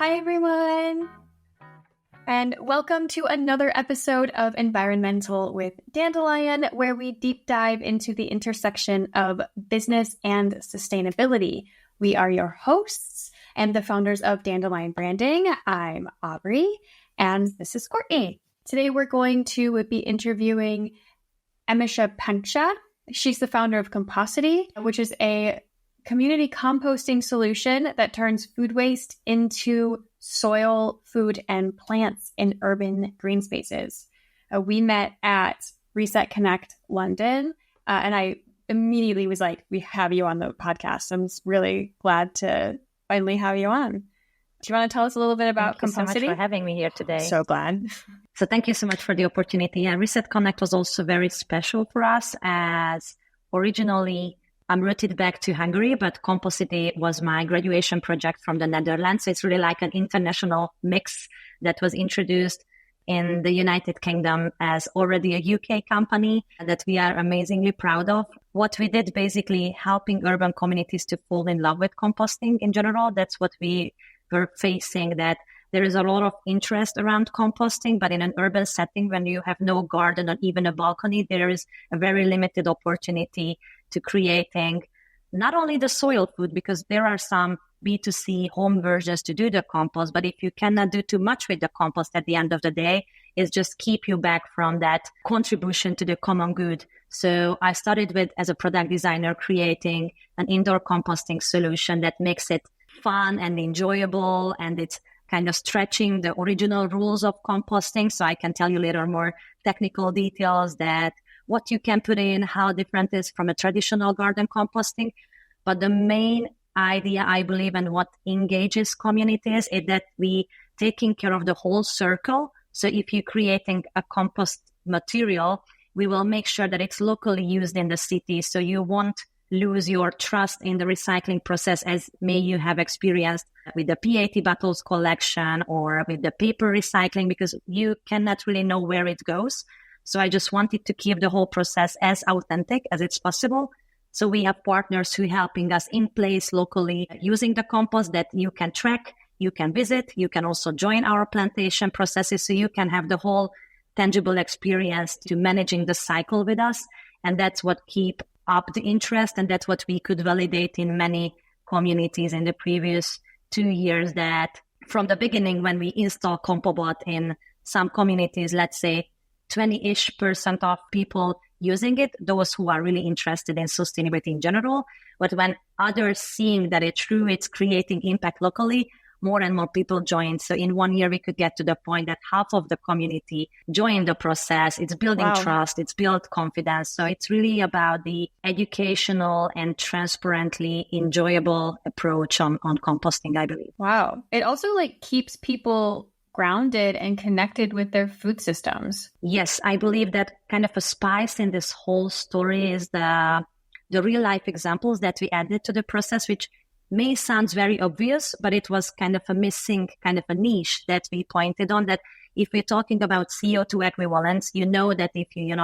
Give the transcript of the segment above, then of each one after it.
Hi, everyone, and welcome to another episode of Environmental with Dandelion, where we deep dive into the intersection of business and sustainability. We are your hosts and the founders of Dandelion Branding. I'm Aubrey, and this is Courtney. Today, we're going to be interviewing Emese. She's the founder of Composity, which is a community composting solution that turns food waste into soil, food, and plants in urban green spaces. We met at Reset Connect London, and I immediately was like, we have you on the podcast. I'm really glad to finally have you on. Do you want to tell us a little bit about Composity? Thank you so much for having me here today. So glad. So thank you so much for the opportunity. And Reset Connect was also very special for us, as originally I'm rooted back to Hungary, but Composity was my graduation project from the Netherlands. So it's really like an international mix that was introduced in the United Kingdom as already a UK company that we are amazingly proud of. What we did, basically helping urban communities to fall in love with composting in general. That's what we were facing, that there is a lot of interest around composting, but in an urban setting, when you have no garden or even a balcony, there is a very limited opportunity to creating not only the soil food, because there are some B2C home versions to do the compost, but if you cannot do too much with the compost at the end of the day, it's just keep you back from that contribution to the common good. So I started with, as a product designer, creating an indoor composting solution that makes it fun and enjoyable, and it's kind of stretching the original rules of composting. So I can tell you later more technical details that what you can put in, how different it is from a traditional garden composting. But the main idea, I believe, and what engages communities is that we taking care of the whole circle. So if you're creating a compost material, we will make sure that it's locally used in the city. So you won't lose your trust in the recycling process, as may you have experienced with the PET bottles collection or with the paper recycling, because you cannot really know where it goes. So I just wanted to keep the whole process as authentic as it's possible. So we have partners who are helping us in place locally using the compost that you can track, you can visit, you can also join our plantation processes, so you can have the whole tangible experience to managing the cycle with us. And that's what keep up the interest, and that's what we could validate in many communities in the previous 2 years, that from the beginning when we install CompoBot in some communities, let's say 20-ish% of people using it, those who are really interested in sustainability in general. But when others seeing that it's creating impact locally, more and more people join. So in 1 year, we could get to the point that half of the community joined the process. It's building trust, it's built confidence. So it's really about the educational and transparently enjoyable approach on composting, I believe. Wow. It also keeps people grounded and connected with their food systems. Yes, I believe that kind of a spice in this whole story is the real life examples that we added to the process, which may sound very obvious, but it was kind of a missing kind of a niche that we pointed on, that if we're talking about CO2 equivalents, you know that if you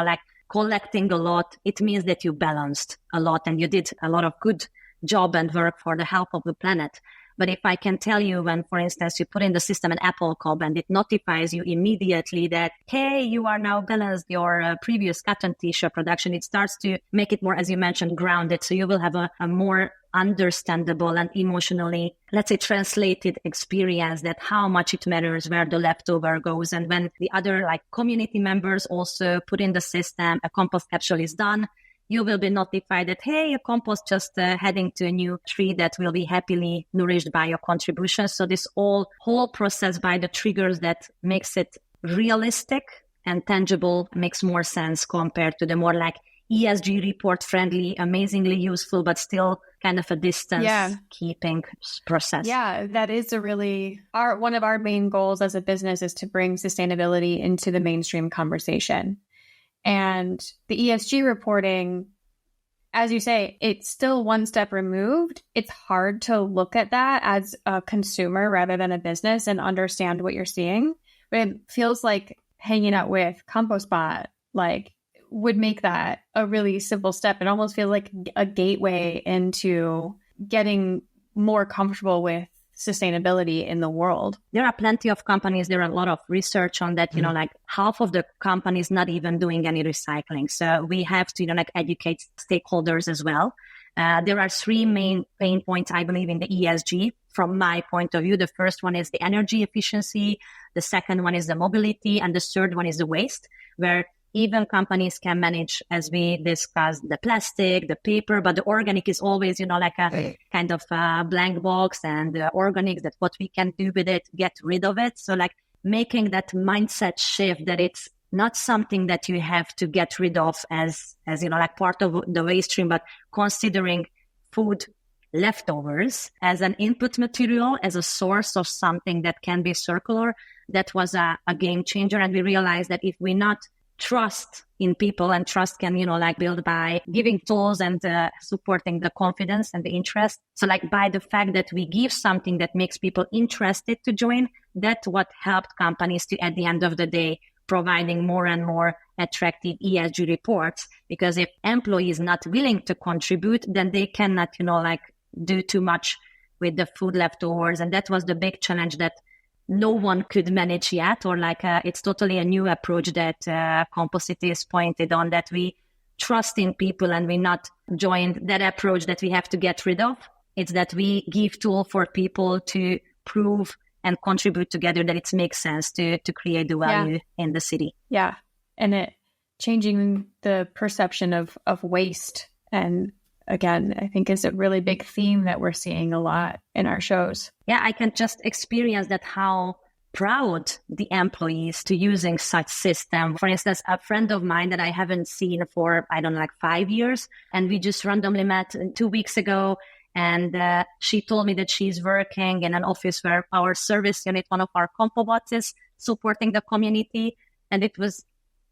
collecting a lot, it means that you balanced a lot and you did a lot of good job and work for the health of the planet. But if I can tell you, when, for instance, you put in the system an Apple cob and it notifies you immediately that, hey, you are now balanced your previous cotton t-shirt production, it starts to make it more, as you mentioned, grounded. So you will have a more understandable and emotionally, let's say, translated experience, that how much it matters where the leftover goes. And when the other community members also put in the system, a compost capsule is done, you will be notified that, hey, your compost just heading to a new tree that will be happily nourished by your contribution. So this whole process by the triggers that makes it realistic and tangible makes more sense compared to the more ESG report friendly, amazingly useful, but still kind of a distance keeping process. Yeah, that is one of our main goals as a business is to bring sustainability into the mainstream conversation. And the ESG reporting, as you say, it's still one step removed. It's hard to look at that as a consumer rather than a business and understand what you're seeing. But it feels like hanging out with ComposBot would make that a really simple step. It almost feels like a gateway into getting more comfortable with sustainability in the world. There are plenty of companies. There are a lot of research on that, like half of the companies not even doing any recycling. So we have to, like educate stakeholders as well. There are three main pain points, I believe, in the ESG from my point of view. The first one is the energy efficiency. The second one is the mobility. And the third one is the waste, where even companies can manage, as we discussed, the plastic, the paper, but the organic is always, like a kind of blank box, and the organic, that's what we can do with it, get rid of it. So like making that mindset shift that it's not something that you have to get rid of as like part of the waste stream, but considering food leftovers as an input material, as a source of something that can be circular. That was a game changer. And we realized that if we not trust in people, and trust can, like build by giving tools and supporting the confidence and the interest. So like by the fact that we give something that makes people interested to join, that's what helped companies to, at the end of the day, providing more and more attractive ESG reports. Because if employees not willing to contribute, then they cannot, like do too much with the food leftovers. And that was the big challenge that no one could manage yet, or like it's totally a new approach that Composity is pointed on, that we trust in people and we not joined that approach that we have to get rid of. It's that we give tool for people to prove and contribute together that it makes sense to create the value in the city. Yeah. And it changing the perception of waste. And again, I think is a really big theme that we're seeing a lot in our shows. Yeah, I can just experience that how proud the employees to using such system. For instance, a friend of mine that I haven't seen for, 5 years, and we just randomly met 2 weeks ago. And she told me that she's working in an office where our service unit, one of our Compobots, is supporting the community. And it was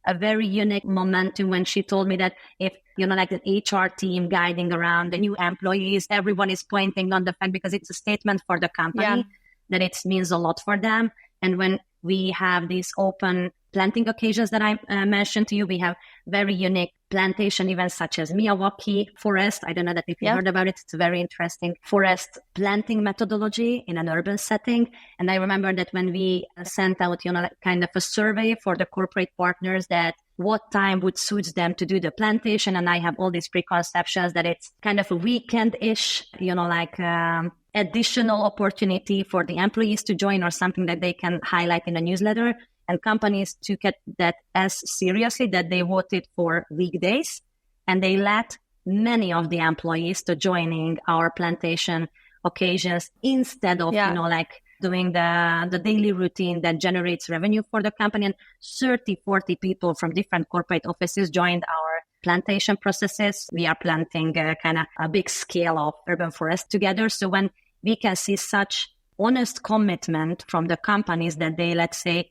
a very unique momentum when she told me that if, like the HR team guiding around the new employees, everyone is pointing on the fact, because it's a statement for the company, that it means a lot for them. And when we have these open planting occasions that I mentioned to you, we have very unique plantation events such as Miyawaki Forest. I don't know that if you heard about it. It's a very interesting forest planting methodology in an urban setting. And I remember that when we sent out, kind of a survey for the corporate partners that what time would suit them to do the plantation. And I have all these preconceptions that it's kind of a weekend-ish, additional opportunity for the employees to join, or something that they can highlight in a newsletter. And companies took that as seriously that they voted for weekdays, and they let many of the employees to joining our plantation occasions instead of, doing the daily routine that generates revenue for the company. And 30, 40 people from different corporate offices joined our plantation processes. We are planting kind of a big scale of urban forest together. So when we can see such honest commitment from the companies that they, let's say,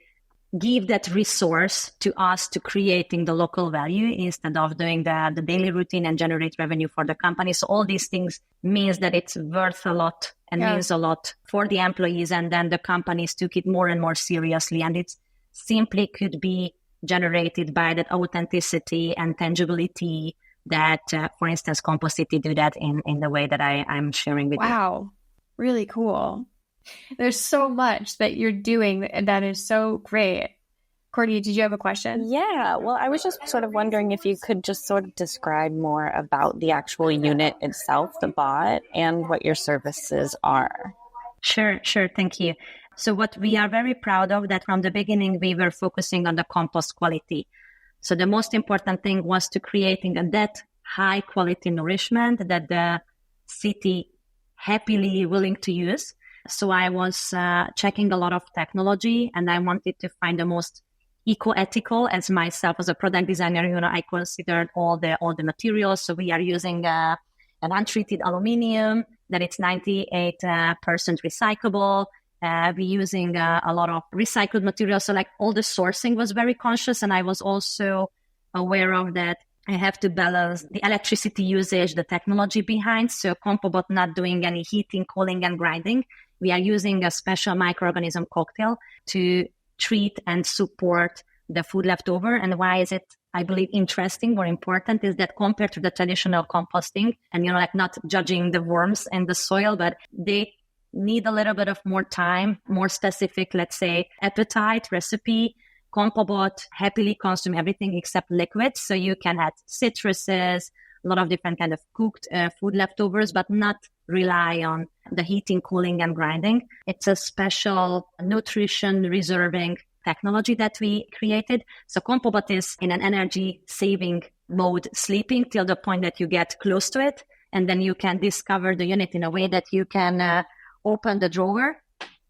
give that resource to us to creating the local value instead of doing the daily routine and generate revenue for the company. So all these things means that it's worth a lot and means a lot for the employees. And then the companies took it more and more seriously. And it simply could be generated by that authenticity and tangibility that, for instance, Composity do that in the way that I'm sharing with you. Wow. Really cool. There's so much that you're doing that is so great. Courtney, did you have a question? Yeah, well, I was just sort of wondering if you could just sort of describe more about the actual unit itself, the bot, and what your services are. Sure. Thank you. So what we are very proud of, that from the beginning, we were focusing on the compost quality. So the most important thing was to creating that high quality nourishment that the city happily willing to use. So I was checking a lot of technology, and I wanted to find the most eco-ethical. As myself, as a product designer, I considered all the materials. So we are using an untreated aluminum that it's 98% recyclable. We're using a lot of recycled materials. So like all the sourcing was very conscious, and I was also aware of that. I have to balance the electricity usage, the technology behind. So Compobot not doing any heating, cooling, and grinding. We are using a special microorganism cocktail to treat and support the food leftover. And why is it, I believe, interesting or important is that compared to the traditional composting, and not judging the worms in the soil, but they need a little bit of more time, more specific, let's say, appetite, recipe, Compobot happily consume everything except liquids. So you can add citruses, a lot of different kind of cooked food leftovers, but not rely on the heating, cooling, and grinding. It's a special nutrition reserving technology that we created. So Compobot is in an energy saving mode, sleeping till the point that you get close to it. And then you can discover the unit in a way that you can open the drawer.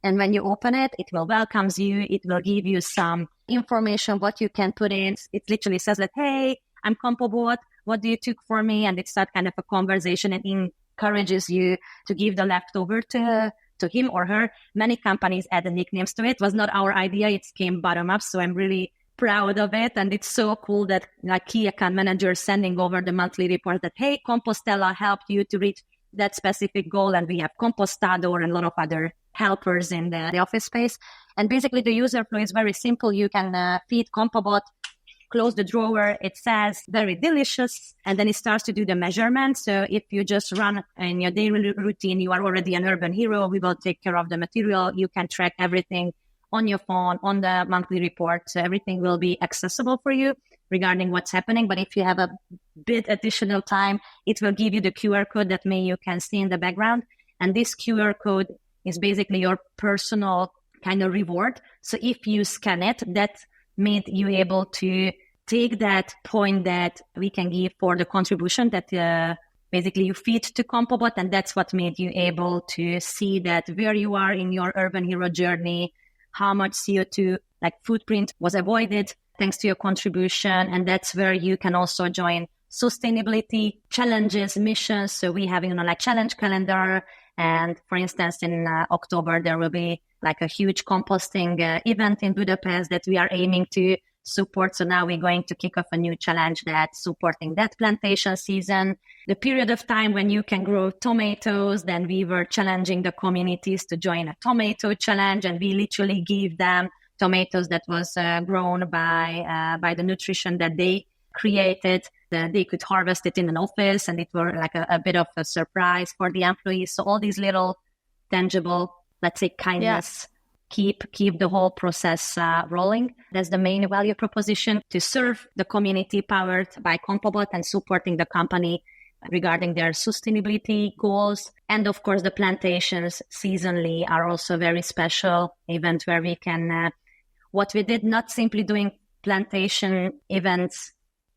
And when you open it, it will welcome you. It will give you some information, what you can put in. It literally says that, hey, I'm Compobot. What do you took for me? And it's that kind of a conversation and encourages you to give the leftover to him or her. Many companies add nicknames to it. It was not our idea. It came bottom up. So I'm really proud of it. And it's so cool that like key account managers sending over the monthly report that, hey, Compostella helped you to reach that specific goal. And we have Compostador and a lot of other helpers in the office space. And basically the user flow is very simple. You can feed Compobot, close the drawer. It says very delicious. And then it starts to do the measurement. So if you just run in your daily routine, you are already an urban hero. We will take care of the material. You can track everything on your phone, on the monthly report. So everything will be accessible for you regarding what's happening. But if you have a bit additional time, it will give you the QR code that you can see in the background. And this QR code is basically your personal kind of reward. So if you scan it, that made you able to take that point that we can give for the contribution that basically you feed to Compobot. And that's what made you able to see that where you are in your urban hero journey, how much CO2 like footprint was avoided thanks to your contribution. And that's where you can also join sustainability challenges, missions. So we have, like challenge calendar. And for instance, in October, there will be like a huge composting event in Budapest that we are aiming to support. So now we're going to kick off a new challenge that's supporting that plantation season. The period of time when you can grow tomatoes, then we were challenging the communities to join a tomato challenge. And we literally give them tomatoes that was grown by the nutrition that they created. They could harvest it in an office, and it were like a bit of a surprise for the employees. So all these little tangible, let's say, kindness, keep the whole process rolling. That's the main value proposition, to serve the community powered by Compobot and supporting the company regarding their sustainability goals. And of course, the plantations seasonally are also very special event where we can, what we did, not simply doing plantation events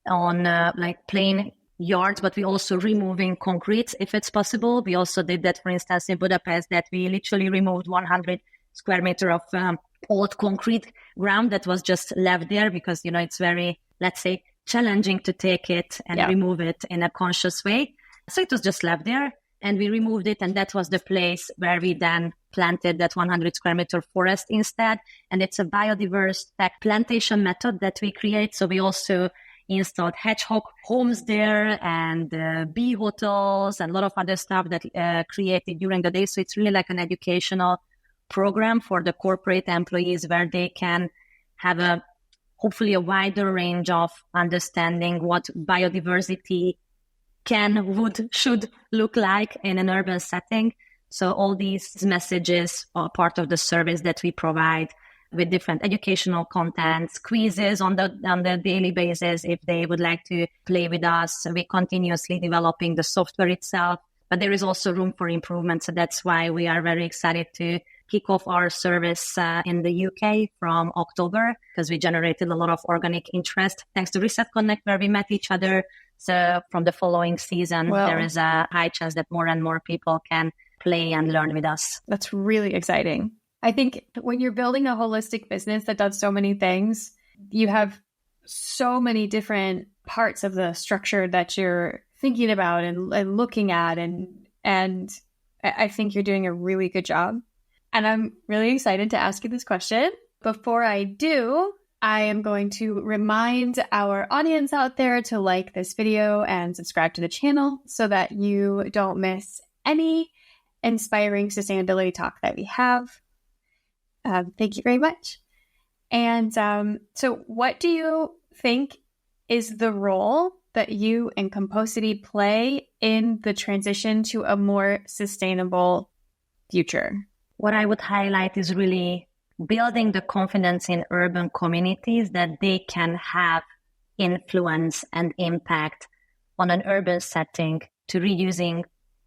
on like plain yards, but we also removing concrete if it's possible. We also did that, for instance, in Budapest, that we literally removed 100 square meter of old concrete ground that was just left there because, it's very, let's say, challenging to take it and remove it in a conscious way. So it was just left there and we removed it. And that was the place where we then planted that 100 square meter forest instead. And it's a biodiverse plantation method that we create. So we also installed hedgehog homes there and bee hotels and a lot of other stuff that created during the day. So it's really like an educational program for the corporate employees where they can have hopefully a wider range of understanding what biodiversity should look like in an urban setting. So all these messages are part of the service that we provide with different educational contents, quizzes on the daily basis if they would like to play with us. We're continuously developing the software itself, but there is also room for improvement. So that's why we are very excited to kick off our service in the UK from October, because we generated a lot of organic interest thanks to Reset Connect, where we met each other. So from the following season, there is a high chance that more and more people can play and learn with us. That's really exciting. I think when you're building a holistic business that does so many things, you have so many different parts of the structure that you're thinking about and looking at. And I think you're doing a really good job. And I'm really excited to ask you this question. Before I do, I am going to remind our audience out there to like this video and subscribe to the channel so that you don't miss any inspiring sustainability talk that we have. Thank you very much. And so what do you think is the role that you and Compocity play in the transition to a more sustainable future? What I would highlight is really building the confidence in urban communities that they can have influence and impact on an urban setting to reducing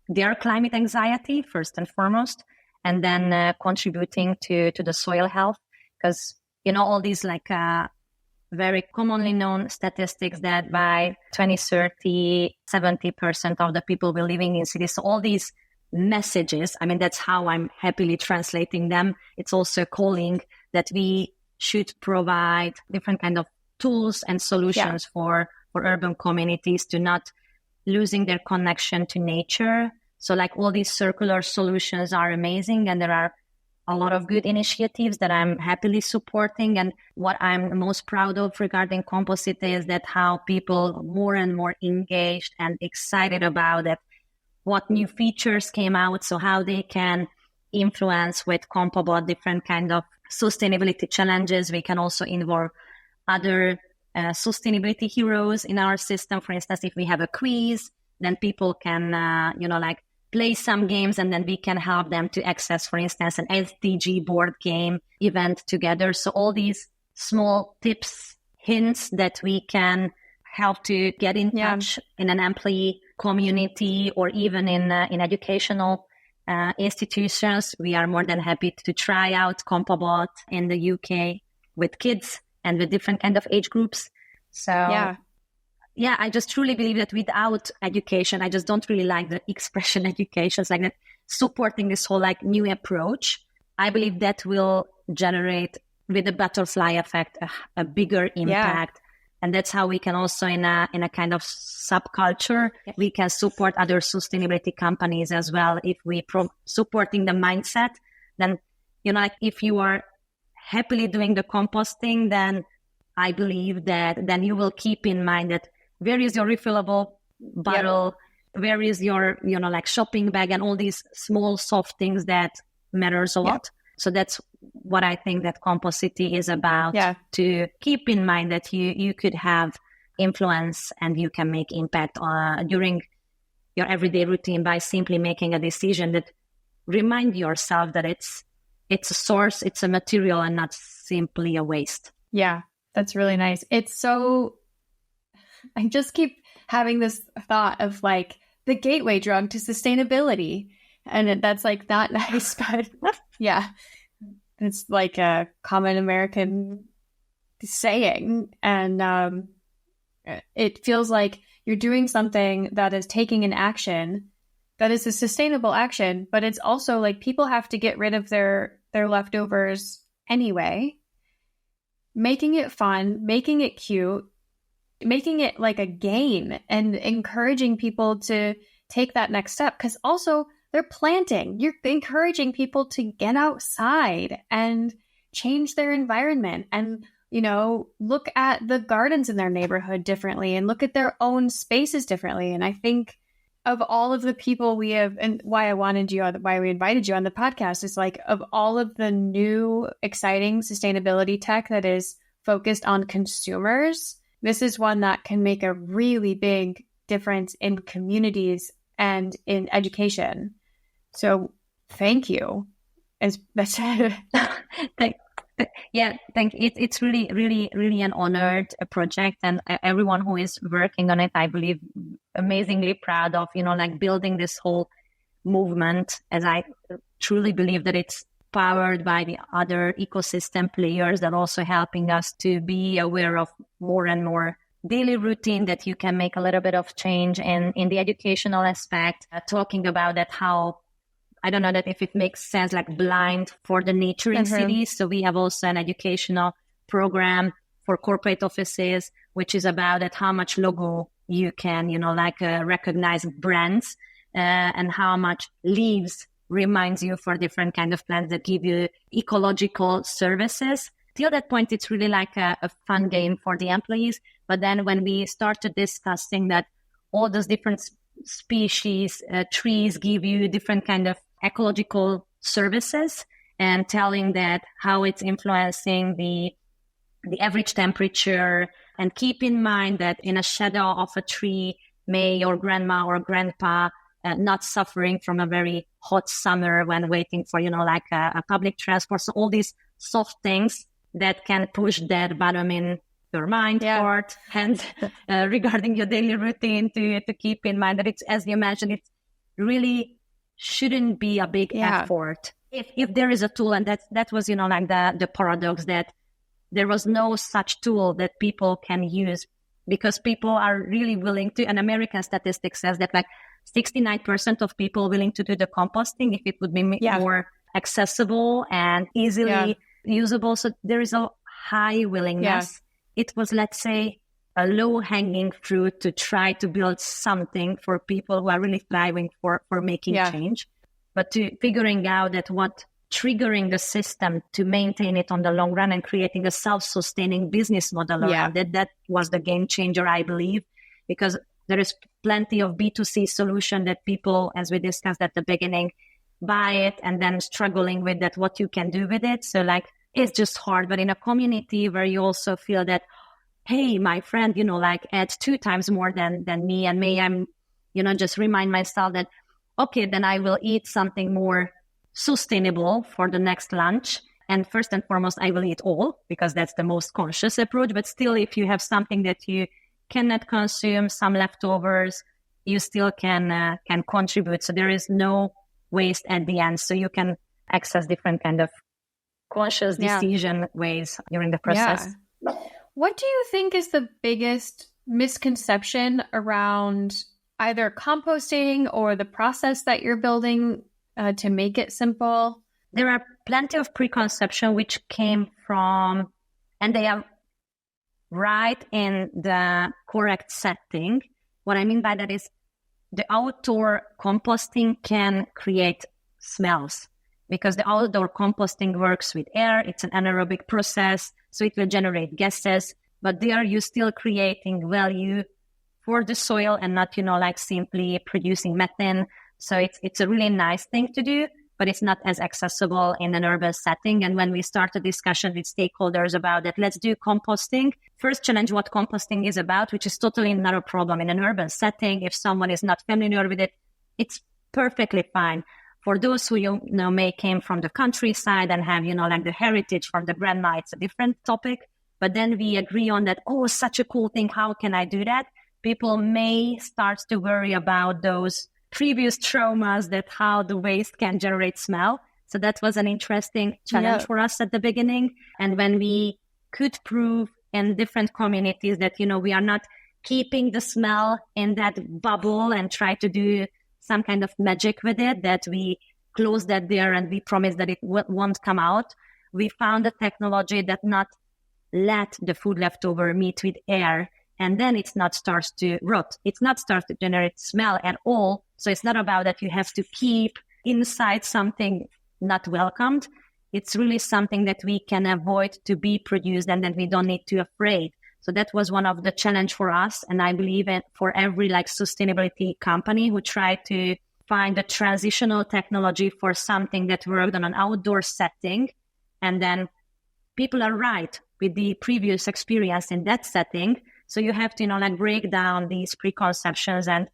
their climate anxiety, first and foremost, and then contributing to the soil health. Because, all these very commonly known statistics that by 2030, 70% of the people will living in cities. So all these messages, that's how I'm happily translating them. It's also calling that we should provide different kind of tools and solutions for urban communities to not losing their connection to nature. So all these circular solutions are amazing, and there are a lot of good initiatives that I'm happily supporting. And what I'm most proud of regarding Composite is that how people are more and more engaged and excited about it, what new features came out, so how they can influence with Compobot different kind of sustainability challenges. We can also involve other sustainability heroes in our system. For instance, if we have a quiz, then people can, play some games, and then we can help them to access, for instance, an SDG board game event together. So all these small tips, hints that we can help to get in touch in an employee community or even in educational institutions. We are more than happy to try out Compobot in the UK with kids and with different kind of age groups. So I just truly believe that without education, I just don't really like the expression education, it's that supporting this whole new approach. I believe that will generate with the butterfly effect a bigger impact. And that's how we can also in a kind of subculture, we can support other sustainability companies as well. If we supporting the mindset, then, if you are happily doing the composting, then I believe that then you will keep in mind that where is your refillable bottle, where is your, shopping bag, and all these small soft things that matters a lot. So that's what I think that Composity is about, to keep in mind that you could have influence and you can make impact during your everyday routine by simply making a decision that remind yourself that it's a source, it's a material, and not simply a waste. Yeah, that's really nice. It's so, I just keep having this thought of the gateway drug to sustainability. And that's not nice, but it's a common American saying. And it feels like you're doing something that is taking an action that is a sustainable action, but it's also people have to get rid of their leftovers anyway, making it fun, making it cute, making it a game, and encouraging people to take that next step. Because also they're planting. You're encouraging people to get outside and change their environment and, look at the gardens in their neighborhood differently and look at their own spaces differently. And I think of all of the people we have, and why we invited you on the podcast is of all of the new exciting sustainability tech that is focused on consumers, this is one that can make a really big difference in communities and in education. So thank you. That's It's really, really, really an honored project, and everyone who is working on it, I believe, amazingly proud of, building this whole movement, as I truly believe that it's powered by the other ecosystem players that are also helping us to be aware of more and more daily routine that you can make a little bit of change in the educational aspect, talking about that how, I don't know that if it makes sense, blind for the nature in cities. So we have also an educational program for corporate offices, which is about that how much logo you can, recognize brands and how much leaves reminds you for different kind of plants that give you ecological services. Till that point, it's really a fun game for the employees. But then when we started discussing that all those different species, trees give you different kind of ecological services, and telling that how it's influencing the average temperature, and keep in mind that in a shadow of a tree may your grandma or grandpa not suffering from a very hot summer when waiting for, like a public transport. So all these soft things that can push that bottom in your mind part, and regarding your daily routine to keep in mind that it's, as you mentioned, it really shouldn't be a big effort. If there is a tool, and that was, like the paradox, that there was no such tool that people can use, because people are really willing to, and American statistics says that like 69% of people willing to do the composting if it would be more accessible and easily usable. So there is a high willingness. It was, let's say, a low-hanging fruit to try to build something for people who are really thriving for making change. But to figuring out that what triggering the system to maintain it on the long run and creating a self-sustaining business model around it, that was the game changer, I believe, because there is plenty of B2C solution that people, as we discussed at the beginning, buy it and then struggling with that, what you can do with it. So like, it's just hard. But in a community where you also feel that, hey, my friend, like adds 2 times more than me, and may I'm, just remind myself that, okay, then I will eat something more sustainable for the next lunch. And first and foremost, I will eat all, because that's the most conscious approach. But still, if you have something that you cannot consume, some leftovers, you still can contribute. So there is no waste at the end. So you can access different kind of conscious decision ways during the process. What do you think is the biggest misconception around either composting or the process that you're building to make it simple? There are plenty of preconception which came from, and they are right in the correct setting. What I mean by that is the outdoor composting can create smells, because the outdoor composting works with air. It's an anaerobic process, so it will generate gases, but there you're still creating value for the soil and not, like simply producing methane. So it's a really nice thing to do, but it's not as accessible in an urban setting. And when we start a discussion with stakeholders about that, let's do composting, first challenge what composting is about, which is totally not a problem in an urban setting. If someone is not familiar with it, it's perfectly fine. For those who, may came from the countryside and have, like the heritage from the grandma, it's a different topic. But then we agree on that, oh, such a cool thing, how can I do that? People may start to worry about those previous traumas, that how the waste can generate smell. So that was an interesting challenge for us at the beginning. And when we could prove in different communities that, we are not keeping the smell in that bubble and try to do some kind of magic with it, that we close that there and we promise that it won't come out. We found a technology that not let the food leftover meet with air, and then it's not starts to rot. It's not starts to generate smell at all. So it's not about that you have to keep inside something not welcomed. It's really something that we can avoid to be produced, and then we don't need to afraid. So that was one of the challenge for us. And I believe it for every sustainability company who tried to find a transitional technology for something that worked on an outdoor setting. And then people are right with the previous experience in that setting. So you have to, break down these preconceptions and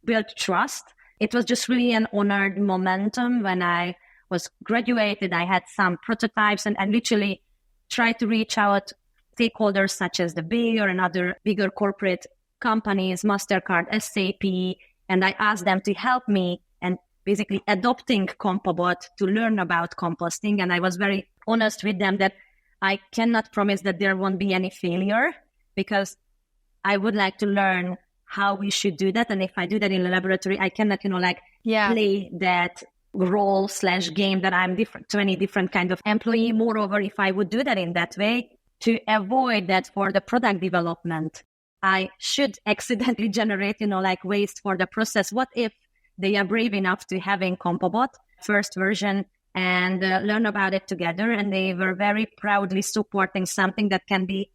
build trust. It was just really an honored momentum. When I was graduated, I had some prototypes and literally tried to reach out stakeholders such as the Bayer and other bigger corporate companies, MasterCard, SAP, and I asked them to help me and basically adopting Compobot to learn about composting. And I was very honest with them that I cannot promise that there won't be any failure, because I would like to learn how we should do that. And if I do that in the laboratory, I cannot, play that role/game that I'm different to any different kind of employee. Moreover, if I would do that in that way, to avoid that for the product development, I should accidentally generate, waste for the process. What if they are brave enough to having Compobot first version and learn about it together? And they were very proudly supporting something that can be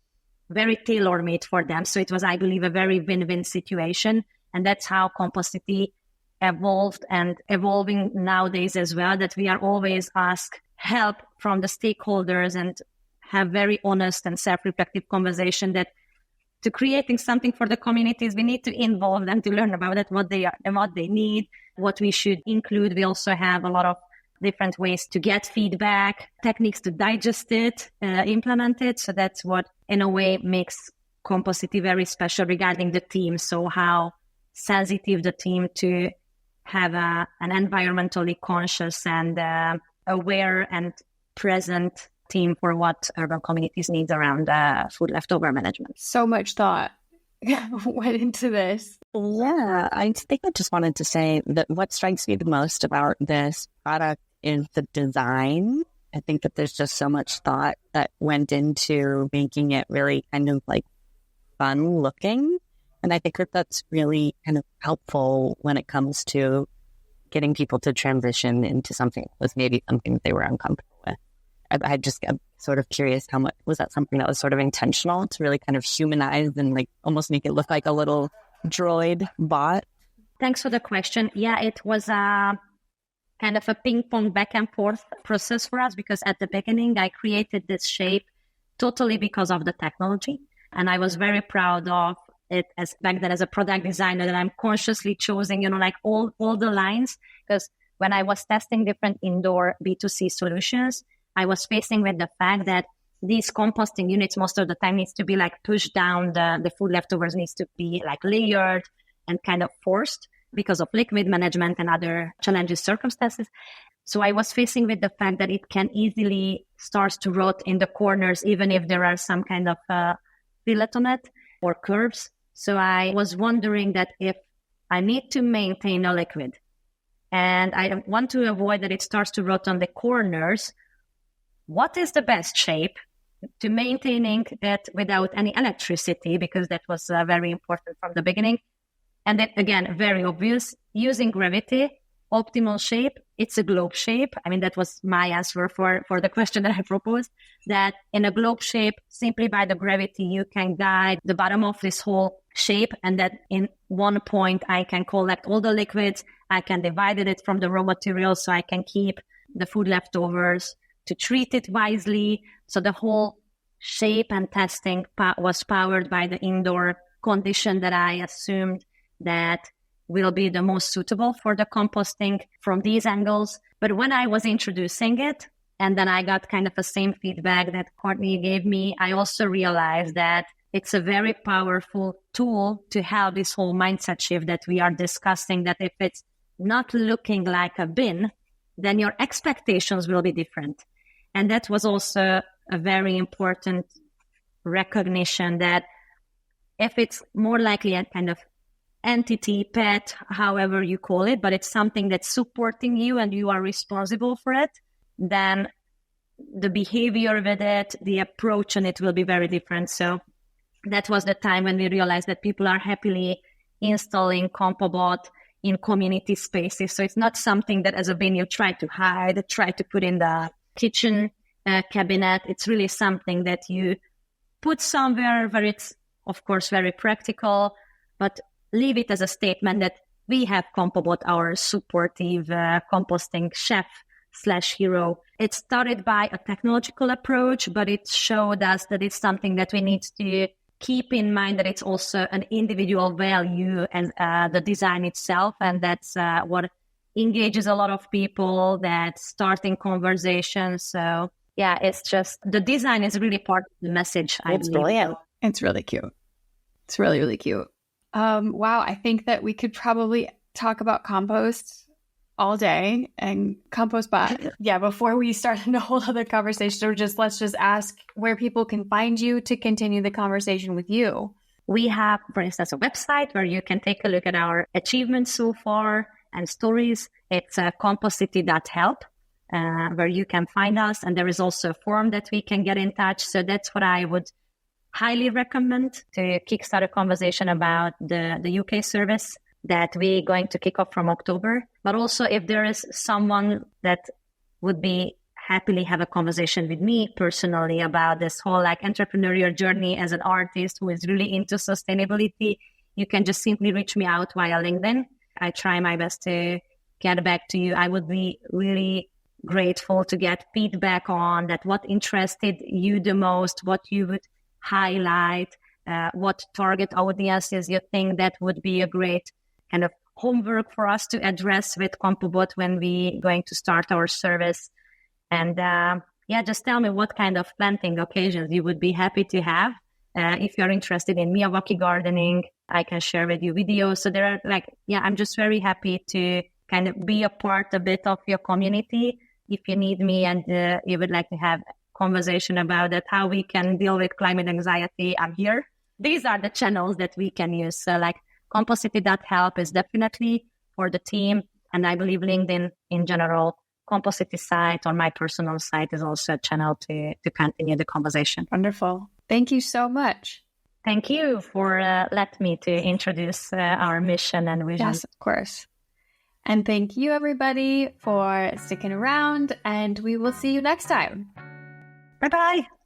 very tailor-made for them. So it was, I believe, a very win-win situation. And that's how compocity evolved and evolving nowadays as well, that we are always asked help from the stakeholders and have very honest and self-reflective conversation, that to creating something for the communities, we need to involve them to learn about it, what they are and what they need. what we should include. We also have a lot of different ways to get feedback, techniques to digest it, implement it. So that's what, in a way, makes Composity very special regarding the team. So how sensitive the team to have an environmentally conscious and aware and present team for what urban communities need around food leftover management. So much thought went into this. Yeah, I think I just wanted to say that what strikes me the most about this product is the design. I think that there's just so much thought that went into making it really kind of like fun looking. And I think that that's really kind of helpful when it comes to getting people to transition into something that was maybe something that they were uncomfortable with. I'm sort of curious, how much was that something that was sort of intentional to really kind of humanize and like almost make it look like a little droid bot? Thanks for the question. Yeah, it was a kind of a ping pong back and forth process for us, because at the beginning I created this shape totally because of the technology. And I was very proud of it as back then as a product designer, that I'm consciously choosing, like all the lines, because when I was testing different indoor B2C solutions, I was facing with the fact that these composting units most of the time needs to be like pushed down. The food leftovers needs to be like layered and kind of forced because of liquid management and other challenging circumstances. So I was facing with the fact that it can easily start to rot in the corners, even if there are some kind of fillet on it or curves. So I was wondering that if I need to maintain a liquid and I want to avoid that it starts to rot on the corners, what is the best shape to maintaining it without any electricity? Because that was very important from the beginning. And then again, very obvious, using gravity, optimal shape, it's a globe shape. I mean, that was my answer for the question that I proposed, that in a globe shape, simply by the gravity, you can guide the bottom of this whole shape, and that in one point, I can collect all the liquids, I can divide it from the raw materials, so I can keep the food leftovers to treat it wisely. So the whole shape and testing was powered by the indoor condition that I assumed that will be the most suitable for the composting from these angles. But when I was introducing it, and then I got kind of the same feedback that Courtney gave me, I also realized that it's a very powerful tool to help this whole mindset shift that we are discussing, that if it's not looking like a bin, then your expectations will be different. And that was also a very important recognition that if it's more likely a kind of entity, pet, however you call it, but it's something that's supporting you and you are responsible for it, then the behavior with it, the approach on it will be very different. So that was the time when we realized that people are happily installing Compobot in community spaces. So it's not something that as a bin you try to hide, try to put in the kitchen cabinet. It's really something that you put somewhere where it's, of course, very practical, but leave it as a statement that we have Compobot, our supportive composting chef/hero. It started by a technological approach, but it showed us that it's something that we need to keep in mind, that it's also an individual value and the design itself. And that's what engages a lot of people, that starting conversations. So yeah, it's just the design is really part of the message. It's brilliant. It's really cute. It's really, really cute. Wow. I think that we could probably talk about compost all day and compost bot. Yeah. Before we start a whole other conversation, let's just ask where people can find you to continue the conversation with you. We have, for instance, a website where you can take a look at our achievements so far and stories. It's compocity.help, where you can find us. And there is also a forum that we can get in touch. So that's what I would highly recommend to kickstart a conversation about the UK service that we're going to kick off from October. But also if there is someone that would be happily have a conversation with me personally about this whole entrepreneurial journey as an artist who is really into sustainability, you can just simply reach me out via LinkedIn. I try my best to get back to you. I would be really grateful to get feedback on that, what interested you the most, what you would highlight, what target audiences you think that would be a great kind of homework for us to address with CompoBot when we going to start our service. And just tell me what kind of planting occasions you would be happy to have. If you're interested in Miyawaki gardening, I can share with you videos. So there are I'm just very happy to kind of be a part a bit of your community. If you need me and you would like to have a conversation about it, how we can deal with climate anxiety, I'm here. These are the channels that we can use. So compocity.help is definitely for the team. And I believe LinkedIn in general, Composity site or my personal site is also a channel to continue the conversation. Wonderful. Thank you so much. Thank you for letting me to introduce our mission and vision. Yes, of course. And thank you, everybody, for sticking around. And we will see you next time. Bye-bye.